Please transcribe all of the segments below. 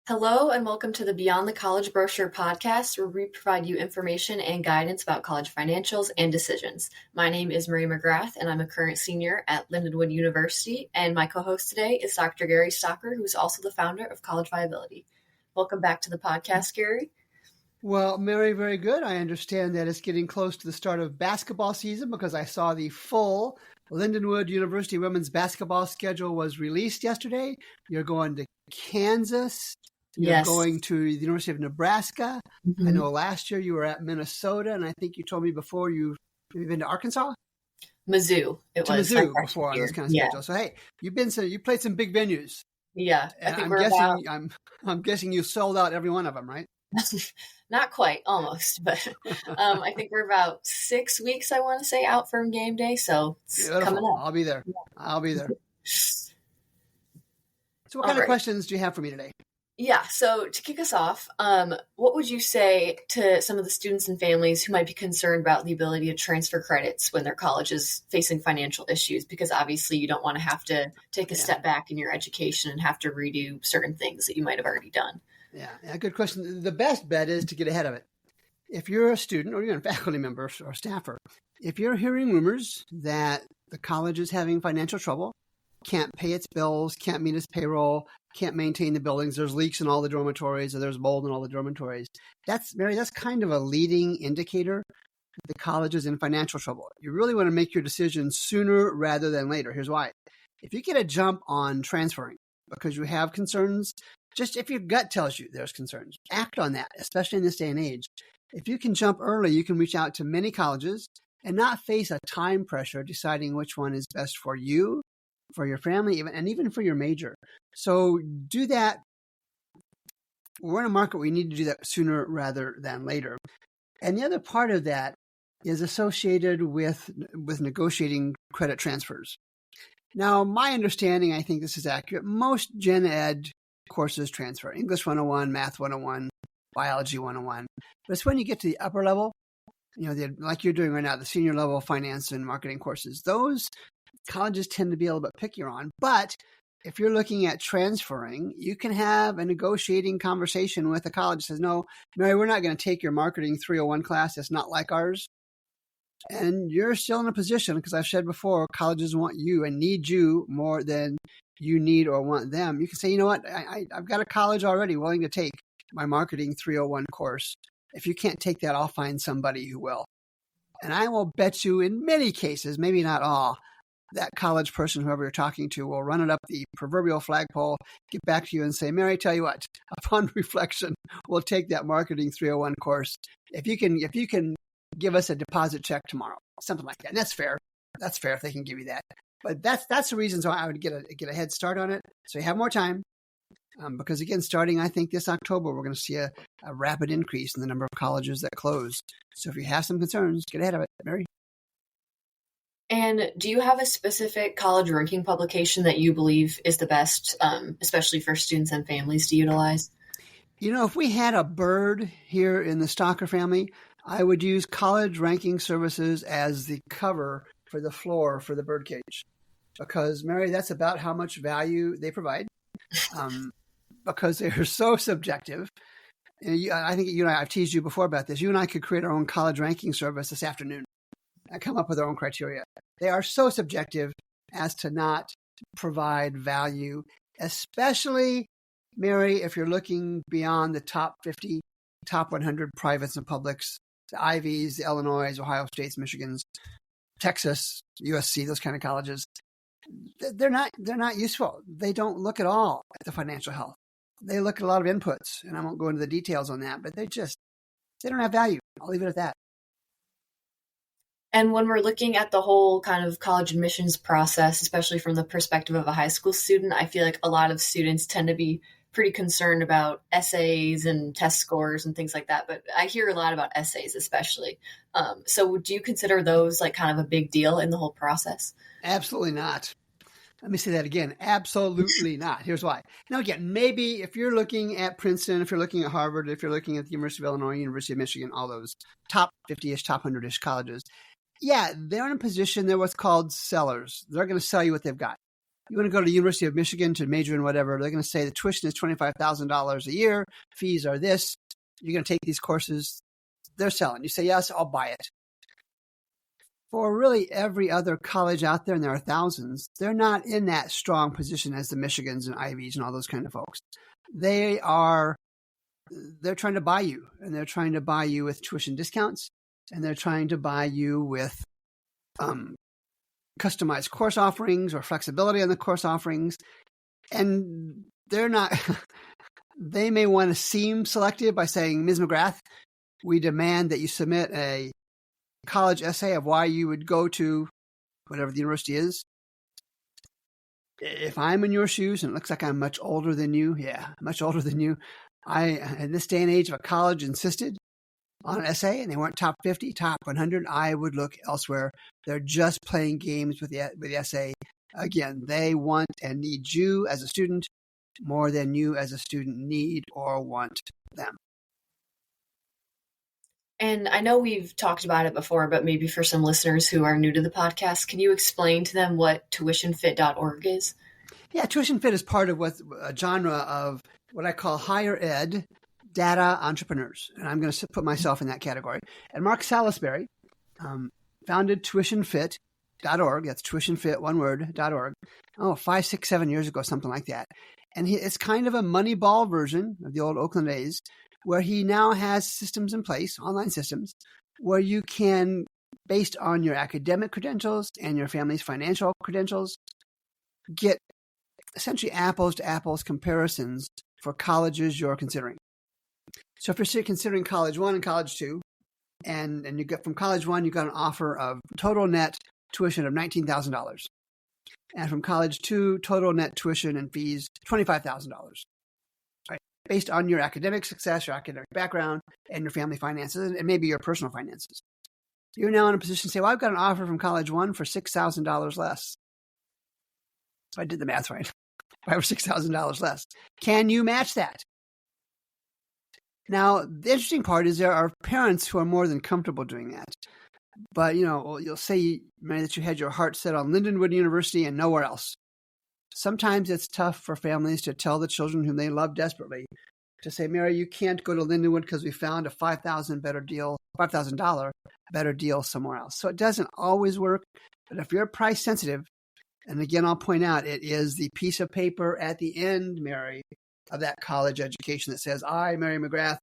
Hello and welcome to the Beyond the College Brochure podcast, where we provide you information and guidance about college financials and decisions. My name is Marie McGrath, and I'm a current senior at Lindenwood University, and my co-host today is Dr. Gary Stocker, who's also the founder of College Viability. Welcome back to the podcast, Gary. Well, Mary, very good. I understand that it's getting close to the start of basketball season because I saw the full Lindenwood University women's basketball schedule was released yesterday. You're going to Kansas. You're going to the University of Nebraska. Mm-hmm. I know last year you were at Minnesota, and I think you told me before you've been to Arkansas? Mizzou. Mizzou before on this kind of schedule. So, hey, you played some big venues. Yeah. And I'm guessing you sold out every one of them, right? Not quite, almost, but I think we're about 6 weeks, I want to say, out from game day. So it's coming up. I'll be there. So what kind of questions do you have for me today? Yeah. So to kick us off, what would you say to some of the students and families who might be concerned about the ability to transfer credits when their college is facing financial issues? Because obviously you don't want to have to take a step back in your education and have to redo certain things that you might have already done. Yeah, good question. The best bet is to get ahead of it. If you're a student or you're a faculty member or staffer, if you're hearing rumors that the college is having financial trouble, can't pay its bills, can't meet its payroll, can't maintain the buildings, there's leaks in all the dormitories, or there's mold in all the dormitories, that's kind of a leading indicator that the college is in financial trouble. You really want to make your decision sooner rather than later. Here's why. If you get a jump on transferring because you have concerns, just if your gut tells you there's concerns, act on that, especially in this day and age. If you can jump early, you can reach out to many colleges and not face a time pressure deciding which one is best for you, for your family, and even for your major. So do that. We're in a market where we need to do that sooner rather than later. And the other part of that is associated with negotiating credit transfers. Now, my understanding, I think this is accurate, most gen ed courses transfer, English 101, Math 101, Biology 101. But it's when you get to the upper level, like you're doing right now, the senior level finance and marketing courses, those colleges tend to be a little bit pickier on. But if you're looking at transferring, you can have a negotiating conversation with a college that says, no, Mary, we're not going to take your marketing 301 class. It's not like ours. And you're still in a position, because I've said before, colleges want you and need you more than you need or want them. You can say, you know what, I've got a college already willing to take my marketing 301 course. If you can't take that, I'll find somebody who will. And I will bet you in many cases, maybe not all, that college person, whoever you're talking to, will run it up the proverbial flagpole, get back to you and say, Mary, tell you what, upon reflection, we'll take that marketing 301 course. If you can give us a deposit check tomorrow, something like that. And that's fair. That's fair if they can give you that. But that's the reasons why I would get a head start on it. So you have more time. Because again, starting, I think this October, we're going to see a rapid increase in the number of colleges that close. So if you have some concerns, get ahead of it, Mary. And do you have a specific college ranking publication that you believe is the best, especially for students and families to utilize? If we had a bird here in the Stocker family, I would use College Ranking Services as the cover for the floor for the birdcage. Because, Mary, that's about how much value they provide. Because they're so subjective. And I think you and I've teased you before about this. You and I could create our own college ranking service this afternoon and come up with our own criteria. They are so subjective as to not provide value, especially, Mary, if you're looking beyond the top 50, top 100 privates and publics, the Ivies, the Illinois, Ohio States, Michigans, Texas, USC, those kind of colleges. They're not useful. They don't look at all at the financial health. They look at a lot of inputs, and I won't go into the details on that, but they don't have value. I'll leave it at that. And when we're looking at the whole kind of college admissions process, especially from the perspective of a high school student, I feel like a lot of students tend to be pretty concerned about essays and test scores and things like that. But I hear a lot about essays, especially. So do you consider those like kind of a big deal in the whole process? Absolutely not. Let me say that again. Absolutely not. Here's why. Now, again, maybe if you're looking at Princeton, if you're looking at Harvard, if you're looking at the University of Illinois, University of Michigan, all those top 50-ish, top 100-ish colleges, yeah, they're in a position, they're what's called sellers. They're going to sell you what they've got. you want to go to the University of Michigan to major in whatever, they're going to say the tuition is $25,000 a year. Fees are this. You're going to take these courses. They're selling. You say, yes, I'll buy it. For really every other college out there, and there are thousands, they're not in that strong position as the Michigans and Ivies and all those kind of folks. They're trying to buy you, and they're trying to buy you with tuition discounts, and they're trying to buy you with customized course offerings or flexibility on the course offerings. And they're not, they may want to seem selective by saying, Ms. McGrath, we demand that you submit a college essay of why you would go to whatever the university is. If I'm in your shoes and it looks like I'm much older than you, much older than you, in this day and age, if a college insisted on an essay and they weren't top 50, top 100, I would look elsewhere. They're just playing games with the essay. Again, they want and need you as a student more than you as a student need or want them. And I know we've talked about it before, but maybe for some listeners who are new to the podcast, can you explain to them what tuitionfit.org is? Yeah, Tuition Fit is part of a genre of what I call higher ed data entrepreneurs. And I'm going to put myself in that category. And Mark Salisbury founded tuitionfit.org. That's tuitionfit, one word, .org. 5, 6, 7 years ago, something like that. And it's kind of a Moneyball version of the old Oakland A's, where he now has systems in place, online systems, where you can, based on your academic credentials and your family's financial credentials, get essentially apples to apples comparisons for colleges you're considering. So if you're considering College 1 and College 2, and you get from College 1, you got an offer of total net tuition of $19,000. And from College 2, total net tuition and fees, $25,000. Based on your academic success, your academic background, and your family finances, and maybe your personal finances. You're now in a position to say, well, I've got an offer from College 1 for $6,000 less. If I did the math right, $5,000 or $6,000 less. Can you match that? Now, the interesting part is there are parents who are more than comfortable doing that. But, you'll say, Mary, that you had your heart set on Lindenwood University and nowhere else. Sometimes it's tough for families to tell the children whom they love desperately to say, Mary, you can't go to Lindenwood because we found a $5,000 better deal somewhere else. So it doesn't always work. But if you're price sensitive, and again, I'll point out, it is the piece of paper at the end, Mary, of that college education that says, I, Mary McGrath,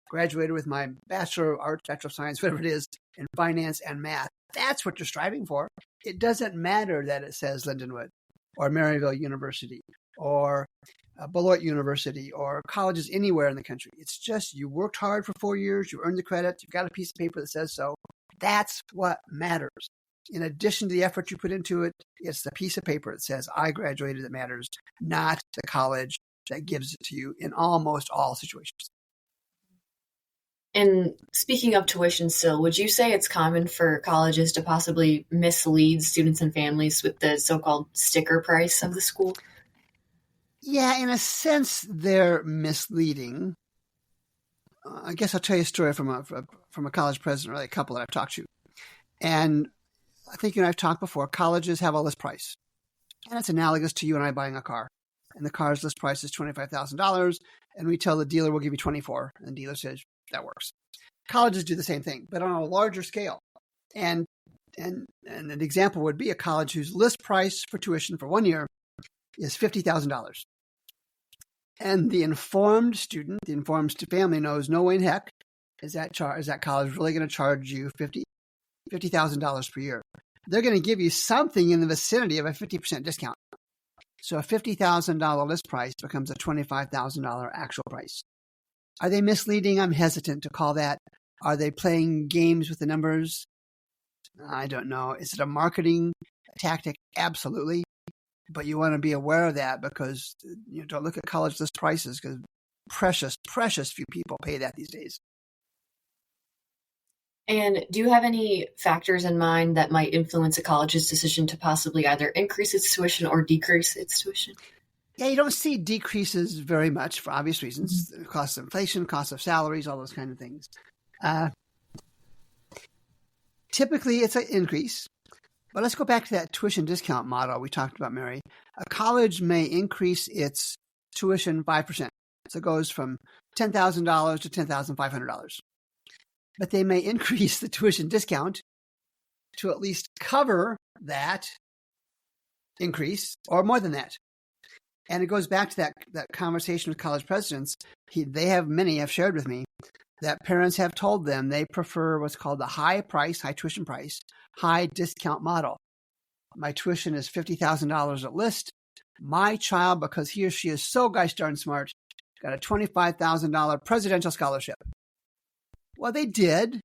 graduated with my Bachelor of Arts, Bachelor of Science, whatever it is, in finance and math. That's what you're striving for. It doesn't matter that it says Lindenwood, or Maryville University, or Beloit University, or colleges anywhere in the country. It's just you worked hard for 4 years, you earned the credit, you've got a piece of paper that says so. That's what matters. In addition to the effort you put into it, it's the piece of paper that says, I graduated that matters, not the college that gives it to you in almost all situations. And speaking of tuition still, would you say it's common for colleges to possibly mislead students and families with the so-called sticker price of the school? Yeah, in a sense, they're misleading. I guess I'll tell you a story from a college president, or a couple that I've talked to. And I think I've talked before, colleges have a list price. And it's analogous to you and I buying a car. And the car's list price is $25,000, and we tell the dealer we'll give you $24,000, and the dealer says, that works. Colleges do the same thing, but on a larger scale. And an example would be a college whose list price for tuition for 1 year is $50,000. And the informed student, the informed family knows no way in heck is that college really going to charge you $50,000 per year. They're going to give you something in the vicinity of a 50% discount. So a $50,000 list price becomes a $25,000 actual price. Are they misleading? I'm hesitant to call that. Are they playing games with the numbers? I don't know. Is it a marketing tactic? Absolutely. But you want to be aware of that because you don't look at college list prices because precious few people pay that these days. And do you have any factors in mind that might influence a college's decision to possibly either increase its tuition or decrease its tuition? Yeah, you don't see decreases very much for obvious reasons. Mm-hmm. Cost of inflation, cost of salaries, all those kind of things. Typically, it's an increase. But let's go back to that tuition discount model we talked about, Mary. A college may increase its tuition 5%. So it goes from $10,000 to $10,500. But they may increase the tuition discount to at least cover that increase or more than that. And it goes back to that conversation with college presidents. Many have shared with me that parents have told them they prefer what's called the high tuition price, high discount model. My tuition is $50,000 at list. My child, because he or she is so gosh darn smart, got a $25,000 presidential scholarship. Well, they did.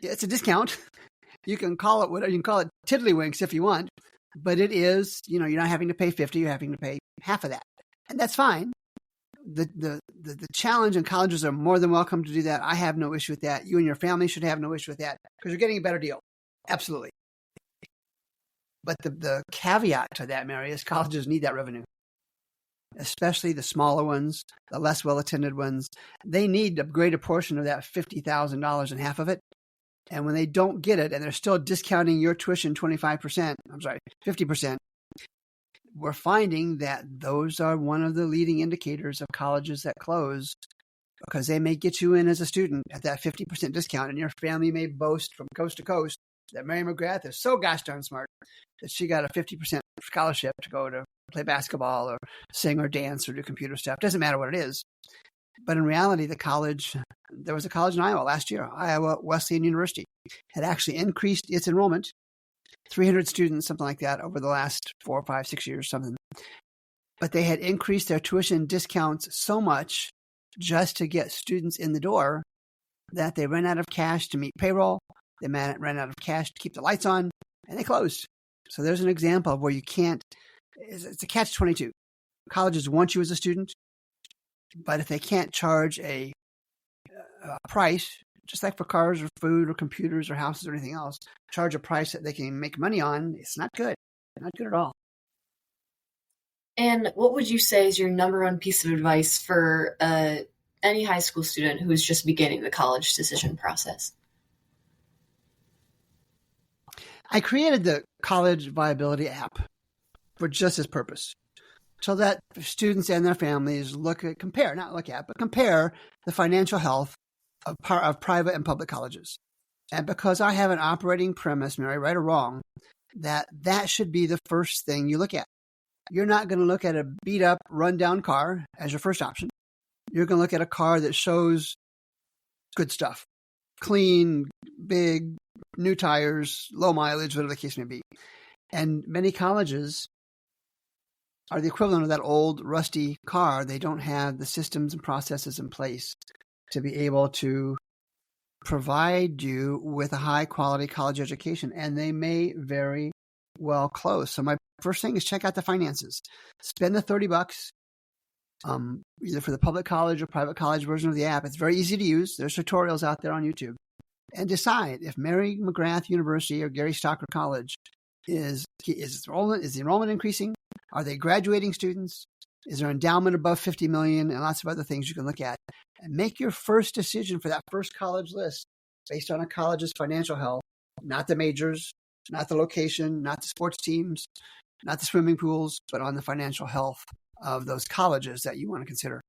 It's a discount. You can call it whatever, you can call it tiddlywinks if you want, but it is, you're not having to pay 50, you're having to pay half of that. And that's fine. The challenge, and colleges are more than welcome to do that. I have no issue with that. You and your family should have no issue with that because you're getting a better deal. Absolutely. But the caveat to that, Mary, is colleges need that revenue, especially the smaller ones, the less well-attended ones. They need a greater portion of that $50,000 and half of it. And when they don't get it and they're still discounting your tuition 50%, we're finding that those are one of the leading indicators of colleges that close, because they may get you in as a student at that 50% discount, and your family may boast from coast to coast that Mary McGrath is so gosh darn smart that she got a 50% scholarship to go to play basketball or sing or dance or do computer stuff. Doesn't matter what it is. But in reality, there was a college in Iowa last year, Iowa Wesleyan University, had actually increased its enrollment, 300 students, something like that, over the last 4, 5, 6 years, something. But they had increased their tuition discounts so much just to get students in the door that they ran out of cash to meet payroll. They ran out of cash to keep the lights on, and they closed. So there's an example of where you can't, it's a catch-22. Colleges want you as a student, but if they can't charge a price, just like for cars or food or computers or houses or anything else, charge a price that they can make money on, it's not good. Not good at all. And what would you say is your number one piece of advice for any high school student who is just beginning the college decision process? I created the College Viability app for just this purpose, so that students and their families compare the financial health of private and public colleges. And because I have an operating premise, Mary, right or wrong, that should be the first thing you look at. You're not going to look at a beat-up, run-down car as your first option. You're going to look at a car that shows good stuff, clean, big, new tires, low mileage, whatever the case may be. And many colleges are the equivalent of that old, rusty car. They don't have the systems and processes in place to be able to provide you with a high-quality college education, and they may very well close. So my first thing is check out the finances. Spend the $30, either for the public college or private college version of the app. It's very easy to use. There's tutorials out there on YouTube. And decide if Mary McGrath University or Gary Stocker College is the enrollment increasing? Are they graduating students? Is there endowment above $50 million? And lots of other things you can look at. And make your first decision for that first college list based on a college's financial health, not the majors, not the location, not the sports teams, not the swimming pools, but on the financial health of those colleges that you want to consider.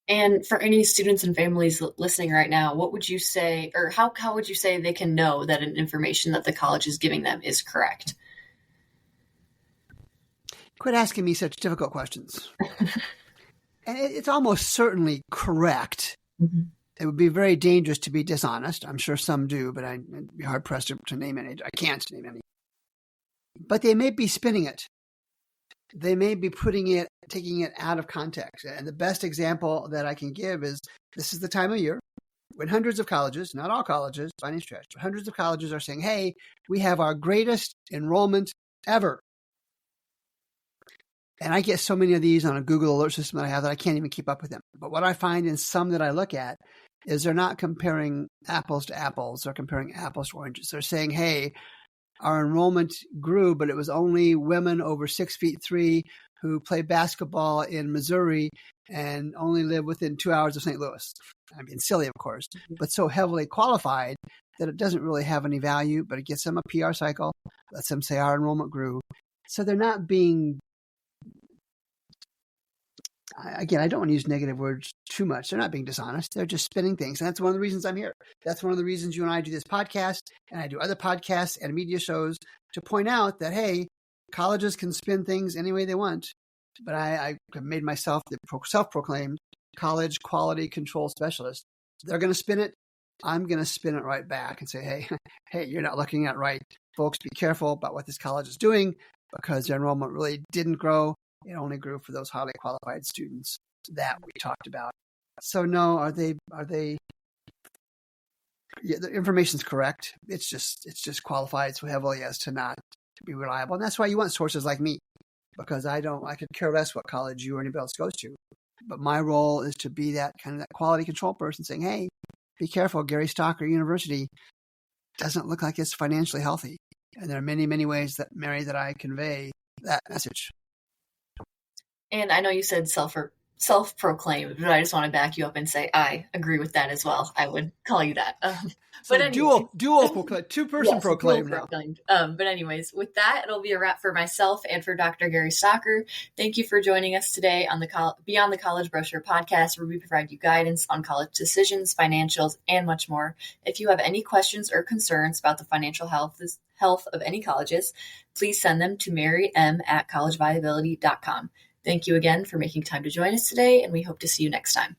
And for any students and families listening right now, what would you say, or how would you say they can know that an information that the college is giving them is correct? Quit asking me such difficult questions. And it's almost certainly correct. Mm-hmm. It would be very dangerous to be dishonest. I'm sure some do, but I'd be hard-pressed to name any. I can't name any. But they may be spinning it. They may be taking it out of context. And the best example that I can give is this is the time of year when hundreds of colleges, not all colleges, by any stretch, but hundreds of colleges are saying, hey, we have our greatest enrollment ever. And I get so many of these on a Google alert system that I have that I can't even keep up with them. But what I find in some that I look at is they're not comparing apples to apples. They're comparing apples to oranges. They're saying, hey, our enrollment grew, but it was only women over 6'3" who play basketball in Missouri and only live within 2 hours of St. Louis. I mean, silly, of course, but so heavily qualified that it doesn't really have any value, but it gets them a PR cycle, lets them say our enrollment grew. So they're not being, again, I don't want to use negative words too much. They're not being dishonest. They're just spinning things. And that's one of the reasons I'm here. That's one of the reasons you and I do this podcast, and I do other podcasts and media shows to point out that, hey, colleges can spin things any way they want. But I have made myself the self-proclaimed college quality control specialist. They're going to spin it. I'm going to spin it right back and say, hey, you're not looking at it right. Folks, be careful about what this college is doing because their enrollment really didn't grow. It only grew for those highly qualified students that we talked about. So no, are they? Yeah, the information's correct. It's just qualified so heavily as to not be reliable. And that's why you want sources like me, because I could care less what college you or anybody else goes to. But my role is to be that kind of that quality control person saying, hey, be careful, Gary Stocker University doesn't look like it's financially healthy. And there are many, many ways that, Mary, that I convey that message. And I know you said self-proclaimed, but I just want to back you up and say I agree with that as well. I would call you that. So but anyway, dual proclaimed, two-person yes, proclaimed now. Proclaimed. But anyways, with that, it'll be a wrap for myself and for Dr. Gary Stocker. Thank you for joining us today on the Beyond the College Brochure podcast, where we provide you guidance on college decisions, financials, and much more. If you have any questions or concerns about the financial health of any colleges, please send them to marym@collegeviability.com. Thank you again for making time to join us today, and we hope to see you next time.